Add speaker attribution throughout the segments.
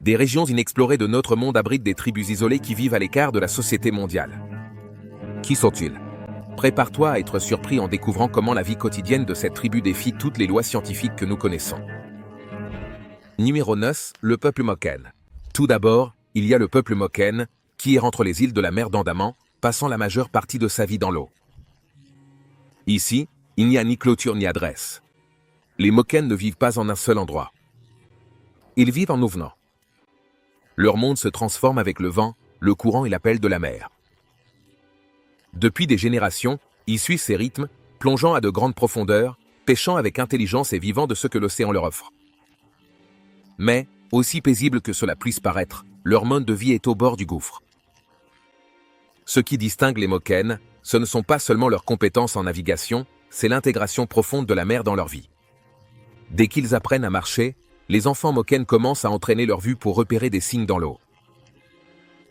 Speaker 1: Des régions inexplorées de notre monde abritent des tribus isolées qui vivent à l'écart de la société mondiale. Qui sont-ils? Prépare-toi à être surpris en découvrant comment la vie quotidienne de cette tribu défie toutes les lois scientifiques que nous connaissons. Numéro 9, le peuple Moken. Tout d'abord, il y a le peuple Moken, qui erre entre les îles de la mer d'Andaman, passant la majeure partie de sa vie dans l'eau. Ici, il n'y a ni clôture ni adresse. Les Moken ne vivent pas en un seul endroit. Ils vivent en ouvenant. Leur monde se transforme avec le vent, le courant et l'appel de la mer. Depuis des générations, ils suivent ces rythmes, plongeant à de grandes profondeurs, pêchant avec intelligence et vivant de ce que l'océan leur offre. Mais, aussi paisible que cela puisse paraître, leur mode de vie est au bord du gouffre. Ce qui distingue les Moken, ce ne sont pas seulement leurs compétences en navigation, c'est l'intégration profonde de la mer dans leur vie. Dès qu'ils apprennent à marcher, les enfants Moken commencent à entraîner leur vue pour repérer des signes dans l'eau.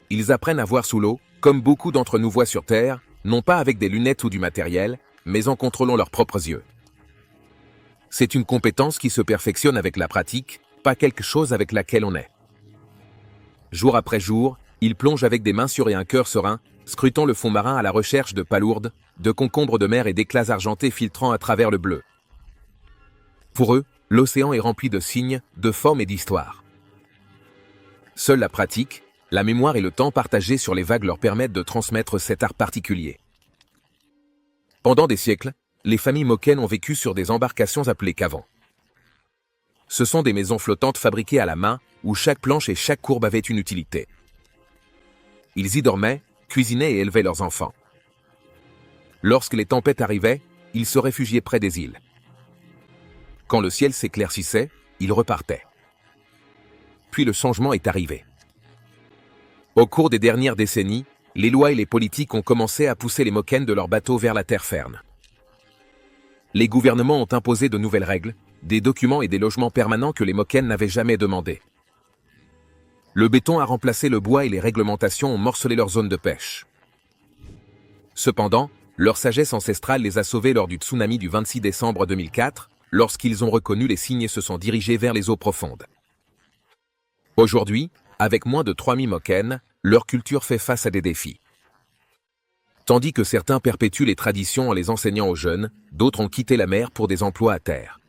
Speaker 1: Ils apprennent à voir sous l'eau, comme beaucoup d'entre nous voient sur Terre, non pas avec des lunettes ou du matériel, mais en contrôlant leurs propres yeux. C'est une compétence qui se perfectionne avec la pratique, pas quelque chose avec laquelle on est. Jour après jour, ils plongent avec des mains sûres et un cœur serein, scrutant le fond marin à la recherche de palourdes, de concombres de mer et d'éclats argentés filtrant à travers le bleu. Pour eux, l'océan est rempli de signes, de formes et d'histoires. Seule la pratique, la mémoire et le temps partagé sur les vagues leur permettent de transmettre cet art particulier. Pendant des siècles, les familles Moken ont vécu sur des embarcations appelées cavans. Ce sont des maisons flottantes fabriquées à la main, où chaque planche et chaque courbe avaient une utilité. Ils y dormaient, cuisinaient et élevaient leurs enfants. Lorsque les tempêtes arrivaient, ils se réfugiaient près des îles. Quand le ciel s'éclaircissait, ils repartaient. Puis le changement est arrivé. Au cours des dernières décennies, les lois et les politiques ont commencé à pousser les Moken de leurs bateaux vers la terre ferme. Les gouvernements ont imposé de nouvelles règles, des documents et des logements permanents que les Moken n'avaient jamais demandés. Le béton a remplacé le bois et les réglementations ont morcelé leurs zones de pêche. Cependant, leur sagesse ancestrale les a sauvés lors du tsunami du 26 décembre 2004, lorsqu'ils ont reconnu les signes et se sont dirigés vers les eaux profondes. Aujourd'hui, avec moins de 3000 Moken, leur culture fait face à des défis. Tandis que certains perpétuent les traditions en les enseignant aux jeunes, d'autres ont quitté la mer pour des emplois à terre.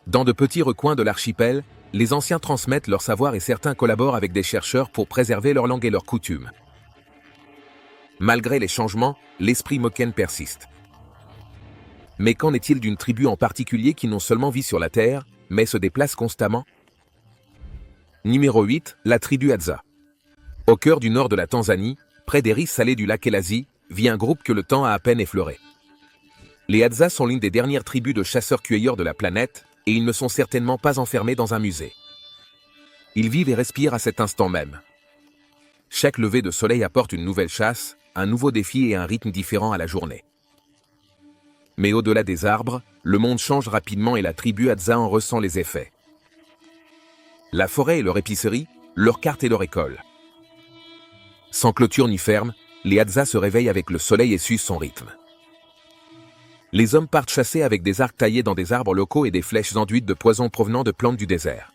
Speaker 1: Dans de petits recoins de l'archipel, les anciens transmettent leur savoir et certains collaborent avec des chercheurs pour préserver leur langue et leurs coutumes. Malgré les changements, l'esprit Moken persiste. Mais qu'en est-il d'une tribu en particulier qui non seulement vit sur la terre, mais se déplace constamment? Numéro 8, la tribu Hadza. Au cœur du nord de la Tanzanie, près des riz salés du lac Elasi, vit un groupe que le temps a à peine effleuré. Les Hadza sont l'une des dernières tribus de chasseurs-cueilleurs de la planète, et ils ne sont certainement pas enfermés dans un musée. Ils vivent et respirent à cet instant même. Chaque lever de soleil apporte une nouvelle chasse, un nouveau défi et un rythme différent à la journée. Mais au-delà des arbres, le monde change rapidement et la tribu Hadza en ressent les effets. La forêt est leur épicerie, leur carte et leur école. Sans clôture ni ferme, les Hadza se réveillent avec le soleil et suivent son rythme. Les hommes partent chasser avec des arcs taillés dans des arbres locaux et des flèches enduites de poison provenant de plantes du désert.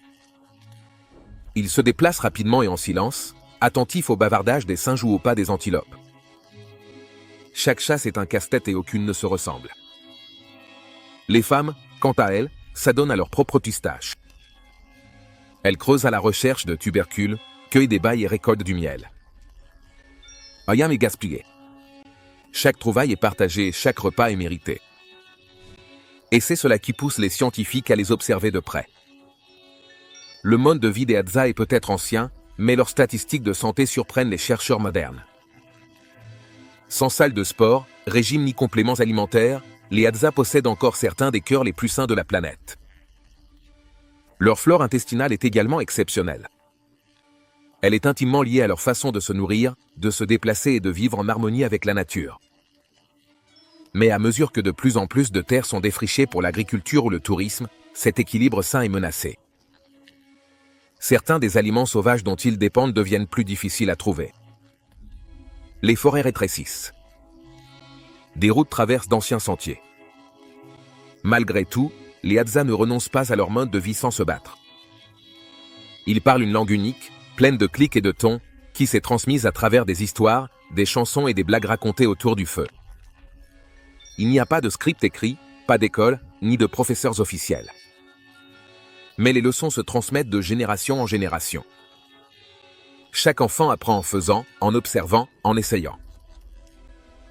Speaker 1: Ils se déplacent rapidement et en silence, attentifs au bavardage des singes ou au pas des antilopes. Chaque chasse est un casse-tête et aucune ne se ressemble. Les femmes, quant à elles, s'adonnent à leur propre pistache. Elles creusent à la recherche de tubercules, cueillent des bailles et récoltent du miel. Rien n'est gaspillé. Chaque trouvaille est partagée, chaque repas est mérité. Et c'est cela qui pousse les scientifiques à les observer de près. Le mode de vie des Hadza est peut-être ancien, mais leurs statistiques de santé surprennent les chercheurs modernes. Sans salle de sport, régime ni compléments alimentaires, les Hadza possèdent encore certains des cœurs les plus sains de la planète. Leur flore intestinale est également exceptionnelle. Elle est intimement liée à leur façon de se nourrir, de se déplacer et de vivre en harmonie avec la nature. Mais à mesure que de plus en plus de terres sont défrichées pour l'agriculture ou le tourisme, cet équilibre sain est menacé. Certains des aliments sauvages dont ils dépendent deviennent plus difficiles à trouver. Les forêts rétrécissent. Des routes traversent d'anciens sentiers. Malgré tout, les Hadza ne renoncent pas à leur mode de vie sans se battre. Ils parlent une langue unique, pleine de clics et de tons, qui s'est transmise à travers des histoires, des chansons et des blagues racontées autour du feu. Il n'y a pas de script écrit, pas d'école, ni de professeurs officiels. Mais les leçons se transmettent de génération en génération. Chaque enfant apprend en faisant, en observant, en essayant.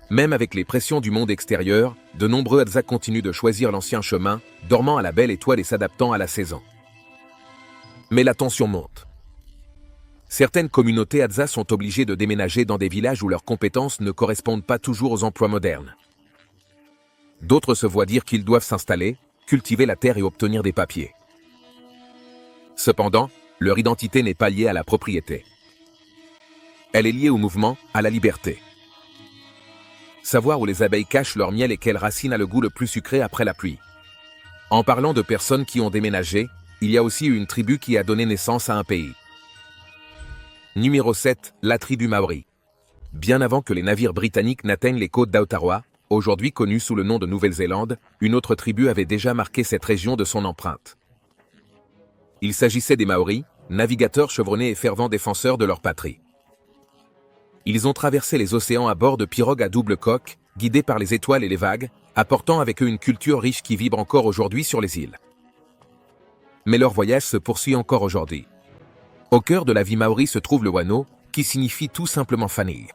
Speaker 1: Même avec les pressions du monde extérieur, de nombreux Hadza continuent de choisir l'ancien chemin, dormant à la belle étoile et s'adaptant à la saison. Mais la tension monte. Certaines communautés Hadza sont obligées de déménager dans des villages où leurs compétences ne correspondent pas toujours aux emplois modernes. D'autres se voient dire qu'ils doivent s'installer, cultiver la terre et obtenir des papiers. Cependant, leur identité n'est pas liée à la propriété. Elle est liée au mouvement, à la liberté. Savoir où les abeilles cachent leur miel et quelle racine a le goût le plus sucré après la pluie. En parlant de personnes qui ont déménagé, il y a aussi une tribu qui a donné naissance à un pays. Numéro 7, la tribu Maori. Bien avant que les navires britanniques n'atteignent les côtes d'Aotearoa, aujourd'hui connue sous le nom de Nouvelle-Zélande, une autre tribu avait déjà marqué cette région de son empreinte. Il s'agissait des Maoris, navigateurs chevronnés et fervents défenseurs de leur patrie. Ils ont traversé les océans à bord de pirogues à double coque, guidés par les étoiles et les vagues, apportant avec eux une culture riche qui vibre encore aujourd'hui sur les îles. Mais leur voyage se poursuit encore aujourd'hui. Au cœur de la vie maori se trouve le wano, qui signifie tout simplement famille.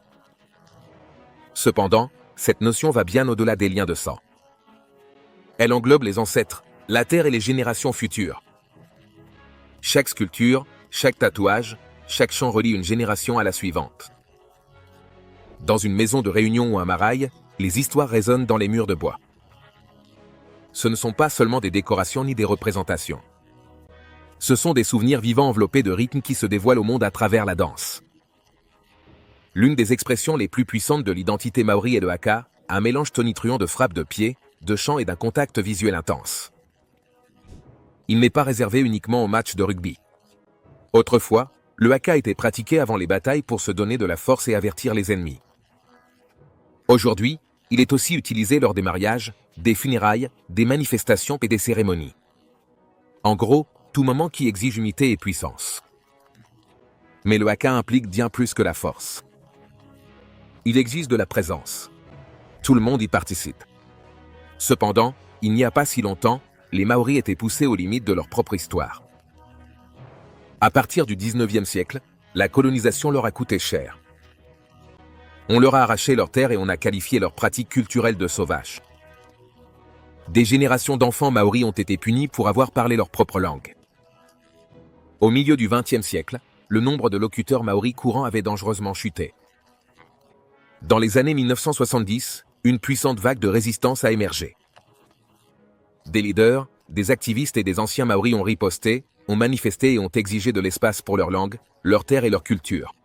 Speaker 1: Cependant, cette notion va bien au-delà des liens de sang. Elle englobe les ancêtres, la terre et les générations futures. Chaque sculpture, chaque tatouage, chaque chant relie une génération à la suivante. Dans une maison de réunion ou un maraï, les histoires résonnent dans les murs de bois. Ce ne sont pas seulement des décorations ni des représentations. Ce sont des souvenirs vivants enveloppés de rythmes qui se dévoilent au monde à travers la danse. L'une des expressions les plus puissantes de l'identité maori est le haka, un mélange tonitruant de frappes de pied, de chants et d'un contact visuel intense. Il n'est pas réservé uniquement aux matchs de rugby. Autrefois, le haka était pratiqué avant les batailles pour se donner de la force et avertir les ennemis. Aujourd'hui, il est aussi utilisé lors des mariages, des funérailles, des manifestations et des cérémonies. En gros, tout moment qui exige unité et puissance. Mais le haka implique bien plus que la force. Il exige de la présence. Tout le monde y participe. Cependant, il n'y a pas si longtemps, les Maoris étaient poussés aux limites de leur propre histoire. À partir du 19e siècle, la colonisation leur a coûté cher. On leur a arraché leurs terres et on a qualifié leurs pratiques culturelles de sauvages. Des générations d'enfants Maoris ont été punis pour avoir parlé leur propre langue. Au milieu du XXe siècle, le nombre de locuteurs maoris courants avait dangereusement chuté. Dans les années 1970, une puissante vague de résistance a émergé. Des leaders, des activistes et des anciens maoris ont riposté, ont manifesté et ont exigé de l'espace pour leur langue, leur terre et leur culture.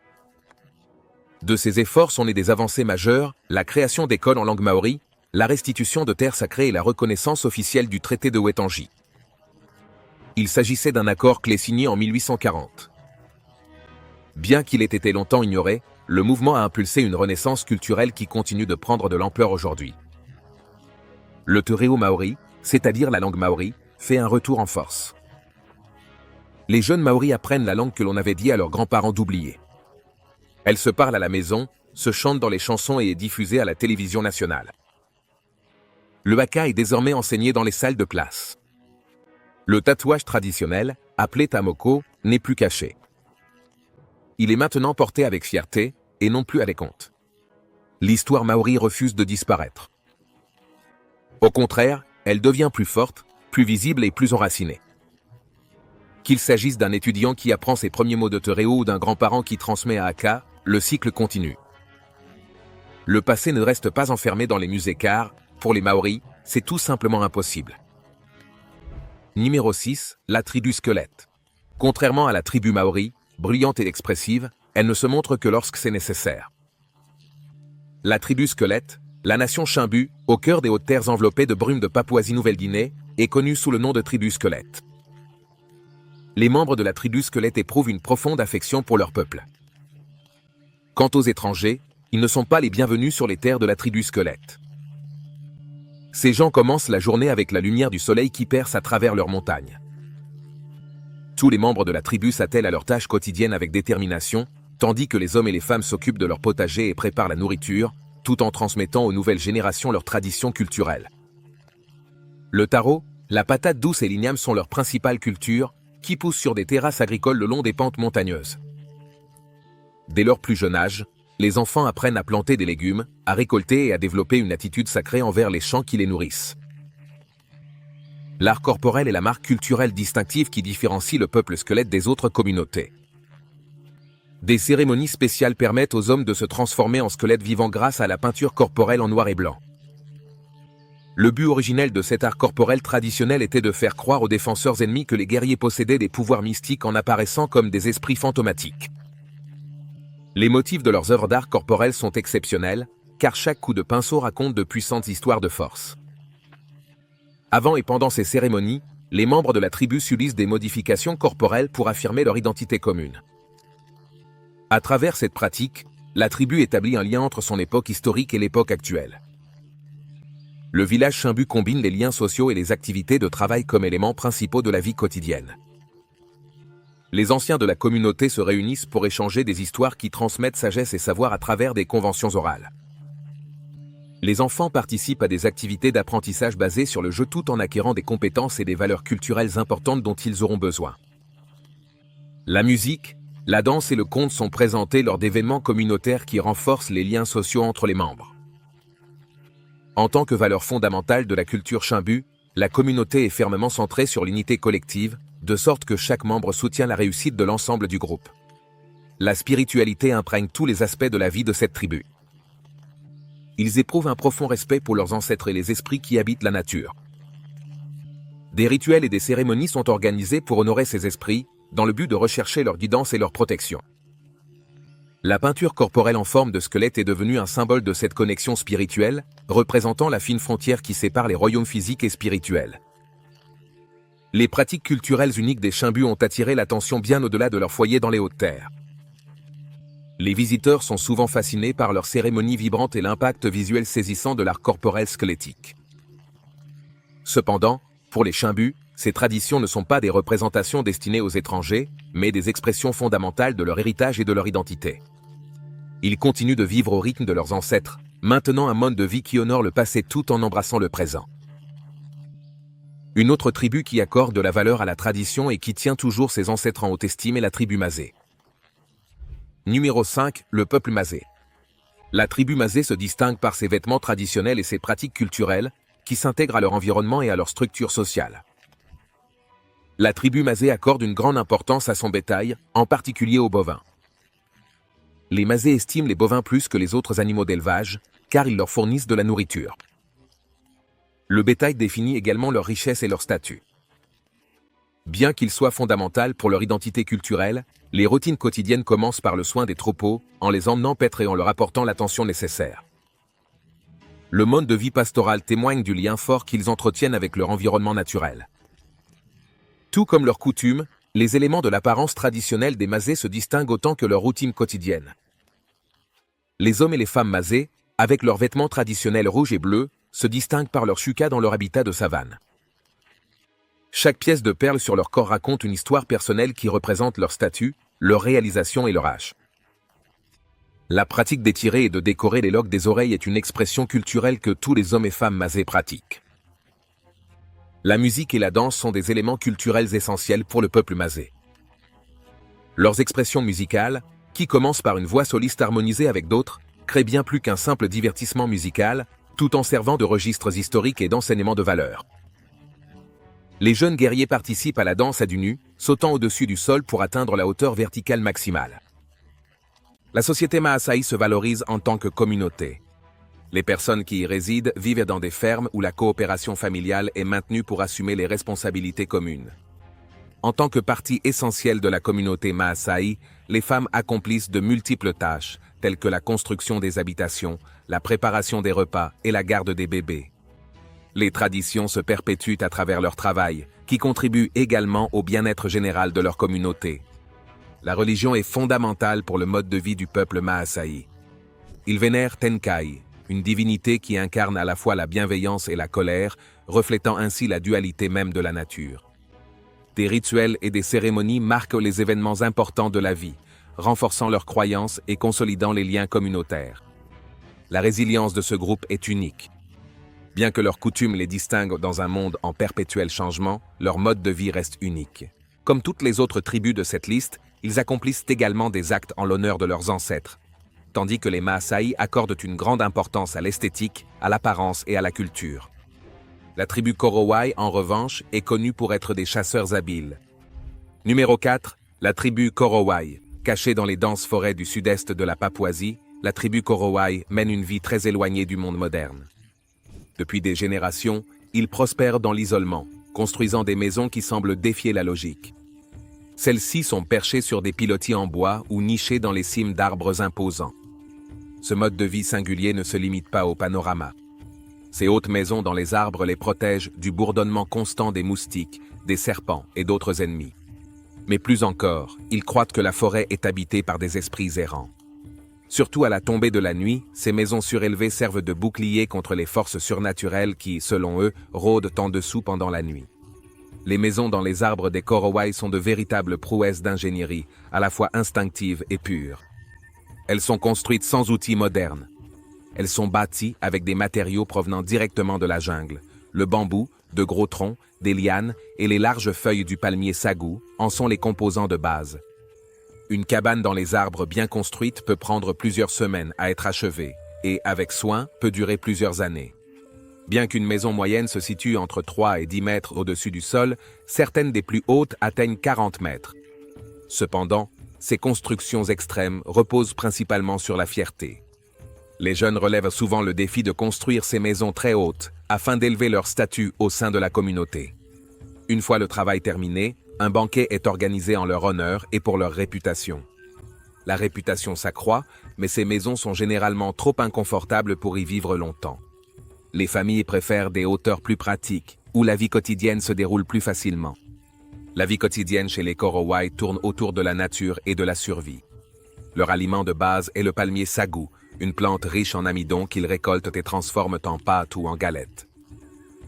Speaker 1: De ces efforts sont nées des avancées majeures, la création d'écoles en langue maori, la restitution de terres sacrées et la reconnaissance officielle du traité de Waitangi. Il s'agissait d'un accord clé signé en 1840. Bien qu'il ait été longtemps ignoré, le mouvement a impulsé une renaissance culturelle qui continue de prendre de l'ampleur aujourd'hui. Le te reo maori, c'est-à-dire la langue maori, fait un retour en force. Les jeunes maoris apprennent la langue que l'on avait dit à leurs grands-parents d'oublier. Elle se parle à la maison, se chante dans les chansons et est diffusée à la télévision nationale. Le haka est désormais enseigné dans les salles de classe. Le tatouage traditionnel, appelé tamoko, n'est plus caché. Il est maintenant porté avec fierté, et non plus à décompte. L'histoire maori refuse de disparaître. Au contraire, elle devient plus forte, plus visible et plus enracinée. Qu'il s'agisse d'un étudiant qui apprend ses premiers mots de te reo ou d'un grand-parent qui transmet à haka, le cycle continue. Le passé ne reste pas enfermé dans les musées car, pour les Maoris, c'est tout simplement impossible. Numéro 6, la tribu squelette. Contrairement à la tribu Maori, bruyante et expressive, elle ne se montre que lorsque c'est nécessaire. La tribu squelette, la nation Chimbu, au cœur des hautes terres enveloppées de brume de Papouasie-Nouvelle-Guinée, est connue sous le nom de tribu squelette. Les membres de la tribu squelette éprouvent une profonde affection pour leur peuple. Quant aux étrangers, ils ne sont pas les bienvenus sur les terres de la tribu squelette. Ces gens commencent la journée avec la lumière du soleil qui perce à travers leurs montagnes. Tous les membres de la tribu s'attellent à leurs tâches quotidiennes avec détermination, tandis que les hommes et les femmes s'occupent de leur potager et préparent la nourriture, tout en transmettant aux nouvelles générations leurs traditions culturelles. Le taro, la patate douce et l'igname sont leurs principales cultures, qui poussent sur des terrasses agricoles le long des pentes montagneuses. Dès leur plus jeune âge, les enfants apprennent à planter des légumes, à récolter et à développer une attitude sacrée envers les champs qui les nourrissent. L'art corporel est la marque culturelle distinctive qui différencie le peuple squelette des autres communautés. Des cérémonies spéciales permettent aux hommes de se transformer en squelettes vivants grâce à la peinture corporelle en noir et blanc. Le but originel de cet art corporel traditionnel était de faire croire aux défenseurs ennemis que les guerriers possédaient des pouvoirs mystiques en apparaissant comme des esprits fantomatiques. Les motifs de leurs œuvres d'art corporel sont exceptionnels, car chaque coup de pinceau raconte de puissantes histoires de force. Avant et pendant ces cérémonies, les membres de la tribu subissent des modifications corporelles pour affirmer leur identité commune. À travers cette pratique, la tribu établit un lien entre son époque historique et l'époque actuelle. Le village Chimbu combine les liens sociaux et les activités de travail comme éléments principaux de la vie quotidienne. Les anciens de la communauté se réunissent pour échanger des histoires qui transmettent sagesse et savoir à travers des conventions orales. Les enfants participent à des activités d'apprentissage basées sur le jeu tout en acquérant des compétences et des valeurs culturelles importantes dont ils auront besoin. La musique, la danse et le conte sont présentés lors d'événements communautaires qui renforcent les liens sociaux entre les membres. En tant que valeur fondamentale de la culture Chimbu, la communauté est fermement centrée sur l'unité collective, de sorte que chaque membre soutient la réussite de l'ensemble du groupe. La spiritualité imprègne tous les aspects de la vie de cette tribu. Ils éprouvent un profond respect pour leurs ancêtres et les esprits qui habitent la nature. Des rituels et des cérémonies sont organisés pour honorer ces esprits, dans le but de rechercher leur guidance et leur protection. La peinture corporelle en forme de squelette est devenue un symbole de cette connexion spirituelle, représentant la fine frontière qui sépare les royaumes physiques et spirituels. Les pratiques culturelles uniques des Chimbu ont attiré l'attention bien au-delà de leur foyer dans les hautes terres. Les visiteurs sont souvent fascinés par leurs cérémonies vibrantes et l'impact visuel saisissant de l'art corporel squelettique. Cependant, pour les Chimbu, ces traditions ne sont pas des représentations destinées aux étrangers, mais des expressions fondamentales de leur héritage et de leur identité. Ils continuent de vivre au rythme de leurs ancêtres, maintenant un mode de vie qui honore le passé tout en embrassant le présent. Une autre tribu qui accorde de la valeur à la tradition et qui tient toujours ses ancêtres en haute estime est la tribu Mazé. Numéro 5, le peuple Mazé. La tribu Mazé se distingue par ses vêtements traditionnels et ses pratiques culturelles, qui s'intègrent à leur environnement et à leur structure sociale. La tribu Mazé accorde une grande importance à son bétail, en particulier aux bovins. Les Mazé estiment les bovins plus que les autres animaux d'élevage, car ils leur fournissent de la nourriture. Le bétail définit également leur richesse et leur statut. Bien qu'il soit fondamental pour leur identité culturelle, les routines quotidiennes commencent par le soin des troupeaux, en les emmenant paître et en leur apportant l'attention nécessaire. Le mode de vie pastoral témoigne du lien fort qu'ils entretiennent avec leur environnement naturel. Tout comme leurs coutumes, les éléments de l'apparence traditionnelle des Mazé se distinguent autant que leur routine quotidienne. Les hommes et les femmes Mazé, avec leurs vêtements traditionnels rouges et bleus, se distinguent par leur shuka dans leur habitat de savane. Chaque pièce de perle sur leur corps raconte une histoire personnelle qui représente leur statut, leur réalisation et leur âge. La pratique d'étirer et de décorer les loques des oreilles est une expression culturelle que tous les hommes et femmes Mazé pratiquent. La musique et la danse sont des éléments culturels essentiels pour le peuple Mazé. Leurs expressions musicales, qui commencent par une voix soliste harmonisée avec d'autres, créent bien plus qu'un simple divertissement musical, tout en servant de registres historiques et d'enseignements de valeurs. Les jeunes guerriers participent à la danse à du nu, sautant au-dessus du sol pour atteindre la hauteur verticale maximale. La société Maasai se valorise en tant que communauté. Les personnes qui y résident vivent dans des fermes où la coopération familiale est maintenue pour assumer les responsabilités communes. En tant que partie essentielle de la communauté Maasai, les femmes accomplissent de multiples tâches, telles que la construction des habitations, la préparation des repas et la garde des bébés. Les traditions se perpétuent à travers leur travail, qui contribue également au bien-être général de leur communauté. La religion est fondamentale pour le mode de vie du peuple Maasai. Ils vénèrent Tenkai, une divinité qui incarne à la fois la bienveillance et la colère, reflétant ainsi la dualité même de la nature. Des rituels et des cérémonies marquent les événements importants de la vie, renforçant leurs croyances et consolidant les liens communautaires. La résilience de ce groupe est unique. Bien que leurs coutumes les distinguent dans un monde en perpétuel changement, leur mode de vie reste unique. Comme toutes les autres tribus de cette liste, ils accomplissent également des actes en l'honneur de leurs ancêtres, tandis que les Maasai accordent une grande importance à l'esthétique, à l'apparence et à la culture. La tribu Korowai, en revanche, est connue pour être des chasseurs habiles. Numéro 4, la tribu Korowai. Cachée dans les denses forêts du sud-est de la Papouasie, la tribu Korowai mène une vie très éloignée du monde moderne. Depuis des générations, ils prospèrent dans l'isolement, construisant des maisons qui semblent défier la logique. Celles-ci sont perchées sur des pilotis en bois ou nichées dans les cimes d'arbres imposants. Ce mode de vie singulier ne se limite pas au panorama. Ces hautes maisons dans les arbres les protègent du bourdonnement constant des moustiques, des serpents et d'autres ennemis. Mais plus encore, ils croient que la forêt est habitée par des esprits errants. Surtout à la tombée de la nuit, ces maisons surélevées servent de bouclier contre les forces surnaturelles qui, selon eux, rôdent en dessous pendant la nuit. Les maisons dans les arbres des Korowai sont de véritables prouesses d'ingénierie, à la fois instinctives et pures. Elles sont construites sans outils modernes. Elles sont bâties avec des matériaux provenant directement de la jungle. Le bambou, de gros troncs, des lianes et les larges feuilles du palmier sagou en sont les composants de base. Une cabane dans les arbres bien construite peut prendre plusieurs semaines à être achevée et, avec soin, peut durer plusieurs années. Bien qu'une maison moyenne se situe entre 3 et 10 mètres au-dessus du sol, certaines des plus hautes atteignent 40 mètres. Cependant, ces constructions extrêmes reposent principalement sur la fierté. Les jeunes relèvent souvent le défi de construire ces maisons très hautes afin d'élever leur statut au sein de la communauté. Une fois le travail terminé, un banquet est organisé en leur honneur et pour leur réputation. La réputation s'accroît, mais ces maisons sont généralement trop inconfortables pour y vivre longtemps. Les familles préfèrent des hauteurs plus pratiques, où la vie quotidienne se déroule plus facilement. La vie quotidienne chez les Korowai tourne autour de la nature et de la survie. Leur aliment de base est le palmier sagou, une plante riche en amidon qu'ils récoltent et transforment en pâte ou en galette.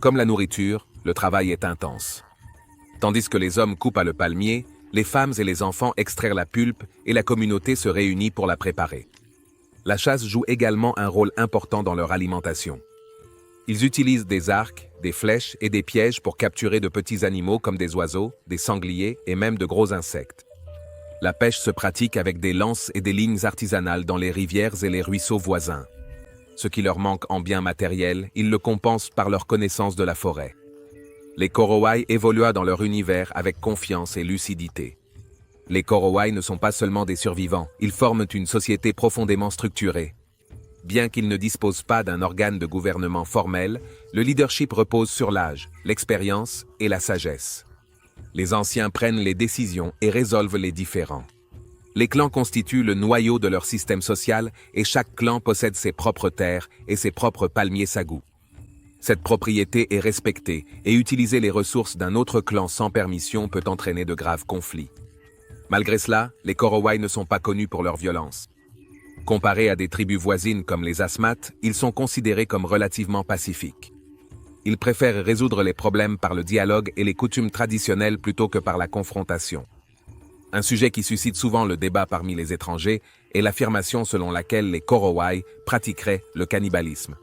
Speaker 1: Comme la nourriture, le travail est intense. Tandis que les hommes coupent le palmier, les femmes et les enfants extraient la pulpe et la communauté se réunit pour la préparer. La chasse joue également un rôle important dans leur alimentation. Ils utilisent des arcs, des flèches et des pièges pour capturer de petits animaux comme des oiseaux, des sangliers et même de gros insectes. La pêche se pratique avec des lances et des lignes artisanales dans les rivières et les ruisseaux voisins. Ce qui leur manque en biens matériels, ils le compensent par leur connaissance de la forêt. Les Korowai évoluent dans leur univers avec confiance et lucidité. Les Korowai ne sont pas seulement des survivants, ils forment une société profondément structurée. Bien qu'ils ne disposent pas d'un organe de gouvernement formel, le leadership repose sur l'âge, l'expérience et la sagesse. Les anciens prennent les décisions et résolvent les différends. Les clans constituent le noyau de leur système social et chaque clan possède ses propres terres et ses propres palmiers sagou. Cette propriété est respectée et utiliser les ressources d'un autre clan sans permission peut entraîner de graves conflits. Malgré cela, les Korowai ne sont pas connus pour leur violence. Comparés à des tribus voisines comme les Asmat, ils sont considérés comme relativement pacifiques. Ils préfèrent résoudre les problèmes par le dialogue et les coutumes traditionnelles plutôt que par la confrontation. Un sujet qui suscite souvent le débat parmi les étrangers est l'affirmation selon laquelle les Korowai pratiqueraient le cannibalisme.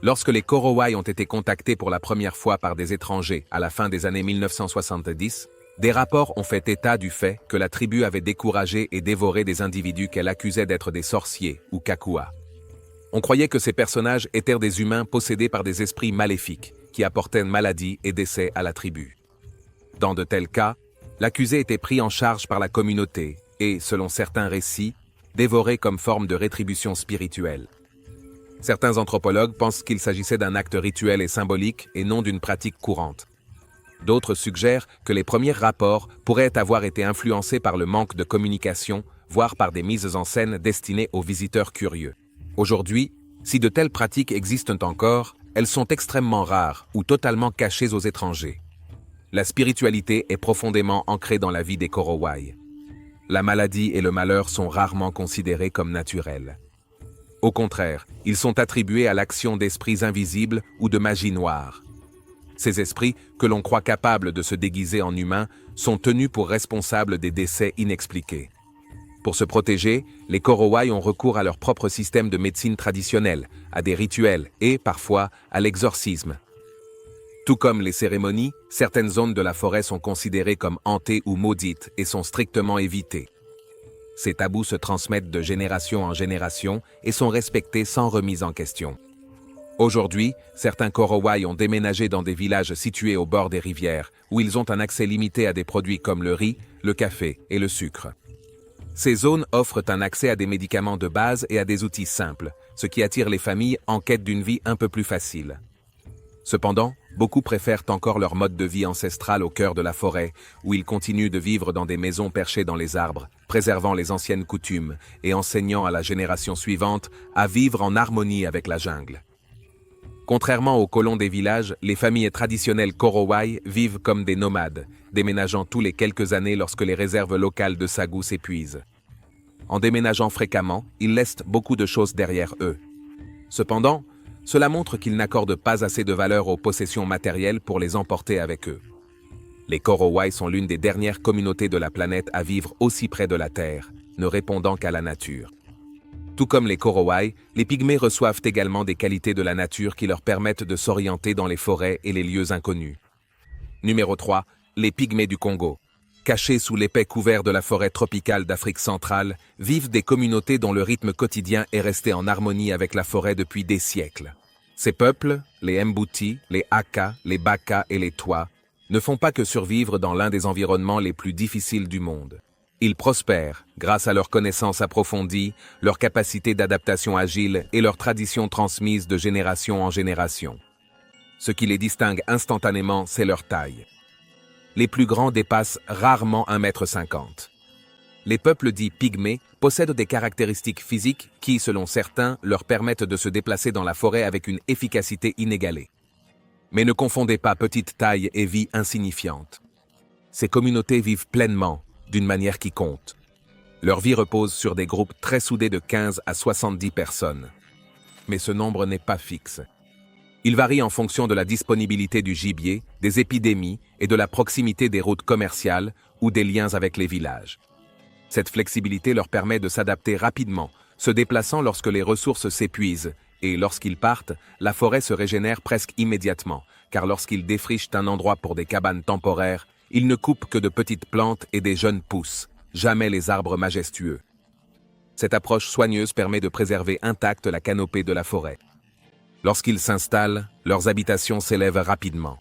Speaker 1: Lorsque les Korowai ont été contactés pour la première fois par des étrangers à la fin des années 1970, des rapports ont fait état du fait que la tribu avait découragé et dévoré des individus qu'elle accusait d'être des sorciers ou kakua. On croyait que ces personnages étaient des humains possédés par des esprits maléfiques qui apportaient maladies et décès à la tribu. Dans de tels cas, l'accusé était pris en charge par la communauté et, selon certains récits, dévoré comme forme de rétribution spirituelle. Certains anthropologues pensent qu'il s'agissait d'un acte rituel et symbolique et non d'une pratique courante. D'autres suggèrent que les premiers rapports pourraient avoir été influencés par le manque de communication, voire par des mises en scène destinées aux visiteurs curieux. Aujourd'hui, si de telles pratiques existent encore, elles sont extrêmement rares ou totalement cachées aux étrangers. La spiritualité est profondément ancrée dans la vie des Korowai. La maladie et le malheur sont rarement considérés comme naturels. Au contraire, ils sont attribués à l'action d'esprits invisibles ou de magie noire. Ces esprits, que l'on croit capables de se déguiser en humains, sont tenus pour responsables des décès inexpliqués. Pour se protéger, les Korowai ont recours à leur propre système de médecine traditionnelle, à des rituels et, parfois, à l'exorcisme. Tout comme les cérémonies, certaines zones de la forêt sont considérées comme hantées ou maudites et sont strictement évitées. Ces tabous se transmettent de génération en génération et sont respectés sans remise en question. Aujourd'hui, certains Korowai ont déménagé dans des villages situés au bord des rivières, où ils ont un accès limité à des produits comme le riz, le café et le sucre. Ces zones offrent un accès à des médicaments de base et à des outils simples, ce qui attire les familles en quête d'une vie un peu plus facile. Cependant, beaucoup préfèrent encore leur mode de vie ancestral au cœur de la forêt, où ils continuent de vivre dans des maisons perchées dans les arbres, préservant les anciennes coutumes et enseignant à la génération suivante à vivre en harmonie avec la jungle. Contrairement aux colons des villages, les familles traditionnelles Korowai vivent comme des nomades, déménageant tous les quelques années lorsque les réserves locales de sagou s'épuisent. En déménageant fréquemment, ils laissent beaucoup de choses derrière eux. Cependant, cela montre qu'ils n'accordent pas assez de valeur aux possessions matérielles pour les emporter avec eux. Les Korowai sont l'une des dernières communautés de la planète à vivre aussi près de la Terre, ne répondant qu'à la nature. Tout comme les Korowai, les pygmées reçoivent également des qualités de la nature qui leur permettent de s'orienter dans les forêts et les lieux inconnus. Numéro 3. Les pygmées du Congo. Cachés sous l'épais couvert de la forêt tropicale d'Afrique centrale, vivent des communautés dont le rythme quotidien est resté en harmonie avec la forêt depuis des siècles. Ces peuples, les Mbuti, les Aka, les Baka et les Twa, ne font pas que survivre dans l'un des environnements les plus difficiles du monde. Ils prospèrent grâce à leurs connaissances approfondies, leur capacité d'adaptation agile et leur tradition transmise de génération en génération. Ce qui les distingue instantanément, c'est leur taille. Les plus grands dépassent rarement 1,50 m. Les peuples dits pygmées possèdent des caractéristiques physiques qui, selon certains, leur permettent de se déplacer dans la forêt avec une efficacité inégalée. Mais ne confondez pas petite taille et vie insignifiante. Ces communautés vivent pleinement, d'une manière qui compte. Leur vie repose sur des groupes très soudés de 15 à 70 personnes. Mais ce nombre n'est pas fixe. Il varie en fonction de la disponibilité du gibier, des épidémies et de la proximité des routes commerciales ou des liens avec les villages. Cette flexibilité leur permet de s'adapter rapidement, se déplaçant lorsque les ressources s'épuisent, et lorsqu'ils partent, la forêt se régénère presque immédiatement, car lorsqu'ils défrichent un endroit pour des cabanes temporaires, ils ne coupent que de petites plantes et des jeunes pousses, jamais les arbres majestueux. Cette approche soigneuse permet de préserver intacte la canopée de la forêt. Lorsqu'ils s'installent, leurs habitations s'élèvent rapidement.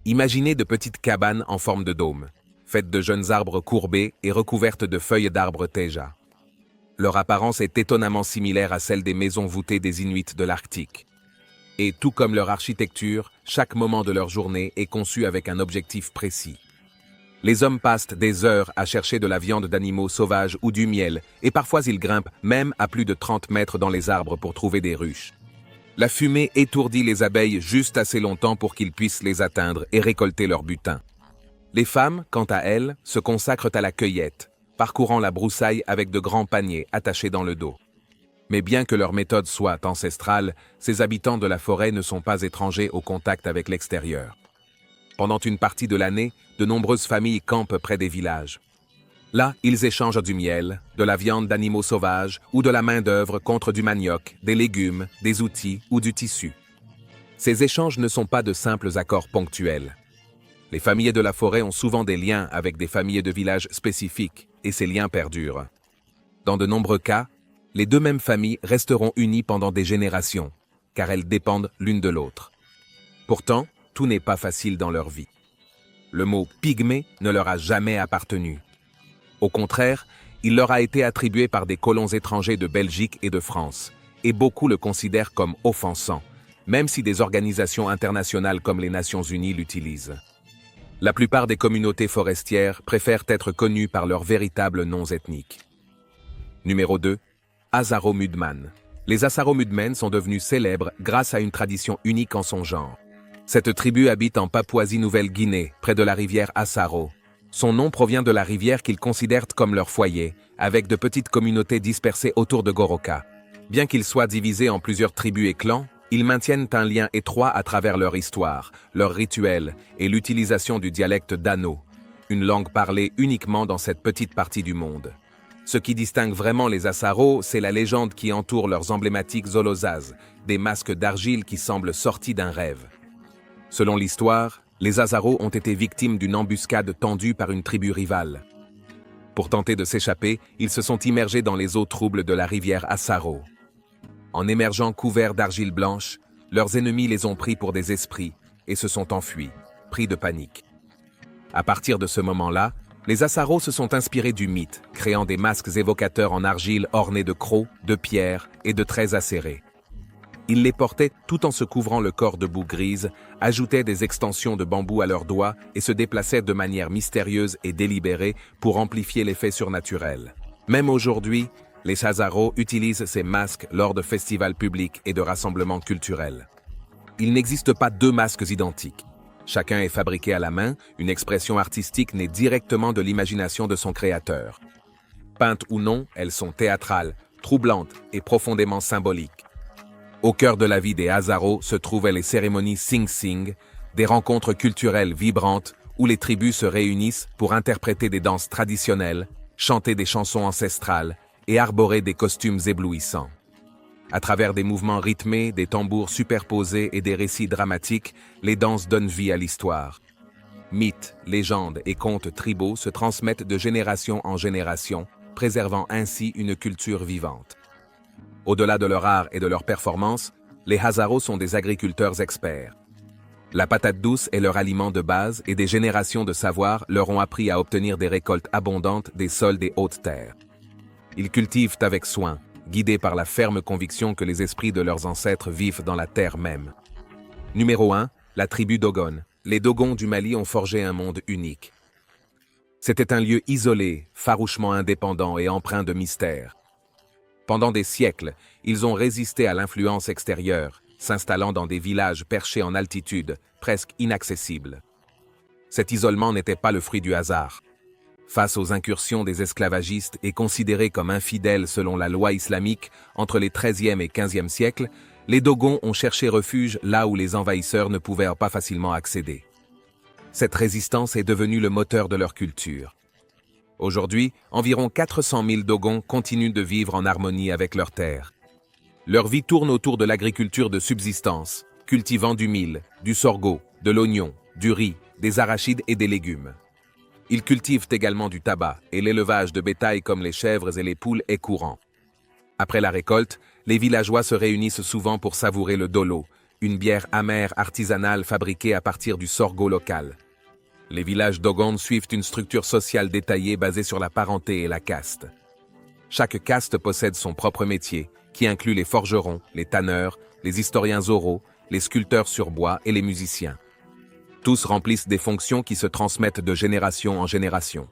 Speaker 1: Imaginez de petites cabanes en forme de dôme, faites de jeunes arbres courbés et recouvertes de feuilles d'arbres teja. Leur apparence est étonnamment similaire à celle des maisons voûtées des Inuits de l'Arctique. Et tout comme leur architecture, chaque moment de leur journée est conçu avec un objectif précis. Les hommes passent des heures à chercher de la viande d'animaux sauvages ou du miel, et parfois ils grimpent même à plus de 30 mètres dans les arbres pour trouver des ruches. La fumée étourdit les abeilles juste assez longtemps pour qu'ils puissent les atteindre et récolter leur butin. Les femmes, quant à elles, se consacrent à la cueillette, parcourant la broussaille avec de grands paniers attachés dans le dos. Mais bien que leur méthode soit ancestrale, ces habitants de la forêt ne sont pas étrangers au contact avec l'extérieur. Pendant une partie de l'année, de nombreuses familles campent près des villages. Là, ils échangent du miel, de la viande d'animaux sauvages ou de la main-d'œuvre contre du manioc, des légumes, des outils ou du tissu. Ces échanges ne sont pas de simples accords ponctuels. Les familles de la forêt ont souvent des liens avec des familles de villages spécifiques, et ces liens perdurent. Dans de nombreux cas, les deux mêmes familles resteront unies pendant des générations, car elles dépendent l'une de l'autre. Pourtant, tout n'est pas facile dans leur vie. Le mot « pygmée » ne leur a jamais appartenu. Au contraire, il leur a été attribué par des colons étrangers de Belgique et de France, et beaucoup le considèrent comme offensant, même si des organisations internationales comme les Nations Unies l'utilisent. La plupart des communautés forestières préfèrent être connues par leurs véritables noms ethniques. Numéro 2. Asaro-Mudman. Les Asaro-Mudmen sont devenus célèbres grâce à une tradition unique en son genre. Cette tribu habite en Papouasie-Nouvelle-Guinée, près de la rivière Asaro. Son nom provient de la rivière qu'ils considèrent comme leur foyer, avec de petites communautés dispersées autour de Goroka. Bien qu'ils soient divisés en plusieurs tribus et clans, Ils maintiennent un lien étroit à travers leur histoire, leurs rituels et l'utilisation du dialecte Dano, une langue parlée uniquement dans cette petite partie du monde. Ce qui distingue vraiment les Asaro, c'est la légende qui entoure leurs emblématiques Zolozaz, des masques d'argile qui semblent sortis d'un rêve. Selon l'histoire, les Asaro ont été victimes d'une embuscade tendue par une tribu rivale. Pour tenter de s'échapper, ils se sont immergés dans les eaux troubles de la rivière Asaro. En émergeant couverts d'argile blanche, leurs ennemis les ont pris pour des esprits et se sont enfuis, pris de panique. À partir de ce moment-là, les Asaro se sont inspirés du mythe, créant des masques évocateurs en argile ornés de crocs, de pierres et de traits acérés. Ils les portaient tout en se couvrant le corps de boue grise, ajoutaient des extensions de bambou à leurs doigts et se déplaçaient de manière mystérieuse et délibérée pour amplifier l'effet surnaturel. Même aujourd'hui, les Asaro utilisent ces masques lors de festivals publics et de rassemblements culturels. Il n'existe pas deux masques identiques. Chacun est fabriqué à la main, une expression artistique née directement de l'imagination de son créateur. Peintes ou non, elles sont théâtrales, troublantes et profondément symboliques. Au cœur de la vie des Asaro se trouvaient les cérémonies Sing Sing, des rencontres culturelles vibrantes où les tribus se réunissent pour interpréter des danses traditionnelles, chanter des chansons ancestrales et arborer des costumes éblouissants. À travers des mouvements rythmés, des tambours superposés et des récits dramatiques, les danses donnent vie à l'histoire. Mythes, légendes et contes tribaux se transmettent de génération en génération, préservant ainsi une culture vivante. Au-delà de leur art et de leur performance, les Asaro sont des agriculteurs experts. La patate douce est leur aliment de base et des générations de savoir leur ont appris à obtenir des récoltes abondantes des sols des hautes terres. Ils cultivent avec soin, guidés par la ferme conviction que les esprits de leurs ancêtres vivent dans la terre même. Numéro 1, la tribu Dogon. Les Dogons du Mali ont forgé un monde unique. C'était un lieu isolé, farouchement indépendant et empreint de mystère. Pendant des siècles, ils ont résisté à l'influence extérieure, s'installant dans des villages perchés en altitude, presque inaccessibles. Cet isolement n'était pas le fruit du hasard. Face aux incursions des esclavagistes et considérés comme infidèles selon la loi islamique entre les XIIIe et XVe siècles, les Dogons ont cherché refuge là où les envahisseurs ne pouvaient pas facilement accéder. Cette résistance est devenue le moteur de leur culture. Aujourd'hui, environ 400 000 Dogons continuent de vivre en harmonie avec leurs terres. Leur vie tourne autour de l'agriculture de subsistance, cultivant du mil, du sorgho, de l'oignon, du riz, des arachides et des légumes. Ils cultivent également du tabac et l'élevage de bétail comme les chèvres et les poules est courant. Après la récolte, les villageois se réunissent souvent pour savourer le dolo, une bière amère artisanale fabriquée à partir du sorgho local. Les villages Dogon suivent une structure sociale détaillée basée sur la parenté et la caste. Chaque caste possède son propre métier, qui inclut les forgerons, les tanneurs, les historiens oraux, les sculpteurs sur bois et les musiciens. Tous remplissent des fonctions qui se transmettent de génération en génération.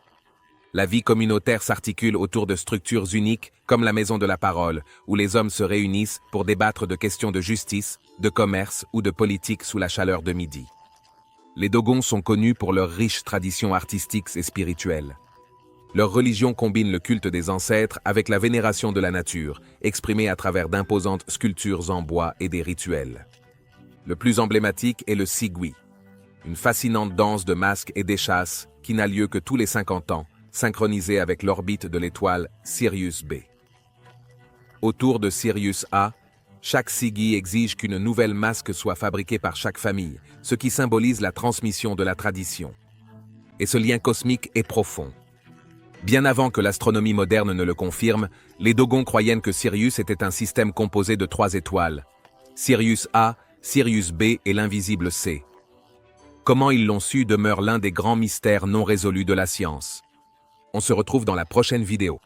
Speaker 1: La vie communautaire s'articule autour de structures uniques comme la Maison de la Parole, où les hommes se réunissent pour débattre de questions de justice, de commerce ou de politique sous la chaleur de midi. Les Dogons sont connus pour leurs riches traditions artistiques et spirituelles. Leur religion combine le culte des ancêtres avec la vénération de la nature, exprimée à travers d'imposantes sculptures en bois et des rituels. Le plus emblématique est le Sigui, une fascinante danse de masques et d'échasses qui n'a lieu que tous les 50 ans, synchronisée avec l'orbite de l'étoile Sirius B. Autour de Sirius A, chaque Sigui exige qu'une nouvelle masque soit fabriquée par chaque famille, ce qui symbolise la transmission de la tradition. Et ce lien cosmique est profond. Bien avant que l'astronomie moderne ne le confirme, les Dogons croyaient que Sirius était un système composé de 3 étoiles. Sirius A, Sirius B et l'invisible C. Comment ils l'ont su demeure l'un des grands mystères non résolus de la science. On se retrouve dans la prochaine vidéo.